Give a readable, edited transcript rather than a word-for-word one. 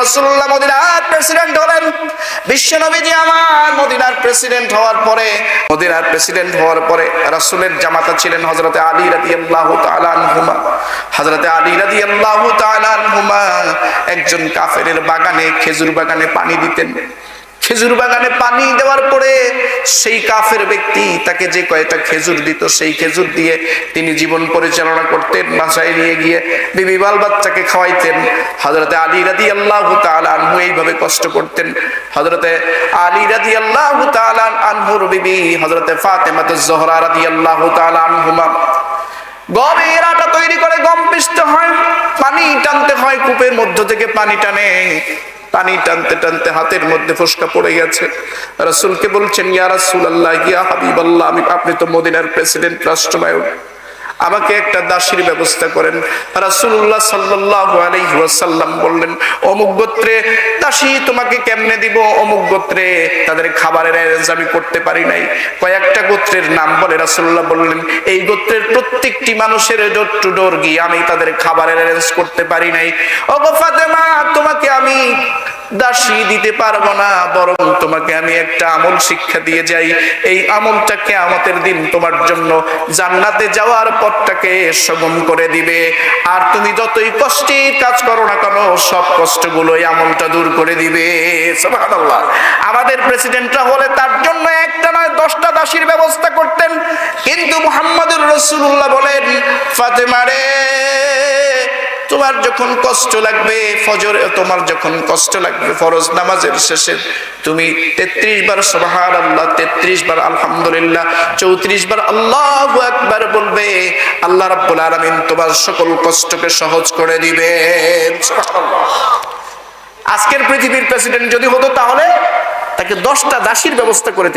রাসূলুল্লাহ মদিনার প্রেসিডেন্ট হলেন। বিশ্বনবীজি আমার মদিনার প্রেসিডেন্ট হওয়ার পরে রাসূলের জামাতা ছিলেন হযরতে আলী রাদিয়াল্লাহু তাআলা আনহুমা। হযরতে আলী রাদিয়াল্লাহু তাআলা আনহুমা একজন কাফেরের বাগানে, খেজুর বাগানে পানি দিতেন। খেজুর বাগানে পানি দেওয়ার পরে সেই কাফের ব্যক্তি তাকে যে কয়টা খেজুর দিত, সেই খেজুর দিয়ে তিনি জীবন পরিচালনা করতেন। বাসায় নিয়ে গিয়ে বিবি বাল বাচ্চাকে খাওয়াইতেন। হযরতে আলী রাদিয়াল্লাহু তাআলা আনহু এইভাবে কষ্ট করতেন। হযরতে আলী রাদিয়াল্লাহু তাআলা আনহুর বিবি হযরতে ফাতেমাতুজ জোহরা রাদিয়াল্লাহু তাআলা আনহুমা গমের আটা তৈরি করে গম পিষতে হয়, পানি টানতে হয়, কূপের মধ্য থেকে পানি টানে। পানি টানতে টানতে হাতের মধ্যে ফোসকা পড়ে গেছে। রাসূলকে বলছেন, ইয়া রাসূলুল্লাহ, ইয়া হাবিবাল্লাহ, আপনি তো মদিনার প্রেসিডেন্ট, রাষ্ট্রনায়ক, আমাকে একটা দাসীর ব্যবস্থা করেন। রাসূলুল্লাহ সাল্লাল্লাহু আলাইহি ওয়াসাল্লাম বললেন, অমুক গোত্রে দাসী তোমাকে কেমনে দিব? অমুক গোত্রে তাদের খাবারের অ্যারেঞ্জ আমি করতে পারি নাই। কয়েকটা গোত্রের নাম বলে রাসূলুল্লাহ বললেন, এই গোত্রের প্রত্যেকটি মানুষের ডোর টু ডোর গিয়ে আমি তাদের খাবারের অ্যারেঞ্জ করতে পারি নাই। ওগো ফাতেমা, তোমাকে আমি দাসী দিতে পারবো না, বরং তোমাকে আমি একটা আমল শিক্ষা দিয়ে যাই। এই আমলটা কিয়ামতের দিন তোমার জন্য জান্নাতে যাওয়ার পথটাকে সুগম করে দিবে। আর তুমি যতই কষ্টের কাজ করো না কেন, সব কষ্টগুলো এই আমলটা দূর করে দিবে। সুবহানাল্লাহ। আমাদের প্রেসিডেন্টরা হলে তার জন্য একটা নয় 10টা দাসীর ব্যবস্থা করতেন। কিন্তু মুহাম্মদুর রাসূলুল্লাহ বলেন, ফাতেমা রে, তোমার যখন কষ্ট লাগবে তোমার যখন কষ্ট লাগবে ফরজ নামাজের শেষে তুমি 33 বার সুবহানাল্লাহ, 33 বার আলহামদুলিল্লাহ, 34 বার আল্লাহু আকবার বলবে। আল্লাহ রাব্বুল আলামিন তোমার সকল কষ্টকে সহজ করে দিবেন। সুবহানাল্লাহ। আজকের পৃথিবীর প্রেসিডেন্ট যদি হতো তাহলে তাকে 10টা দাসীর ব্যবস্থা করে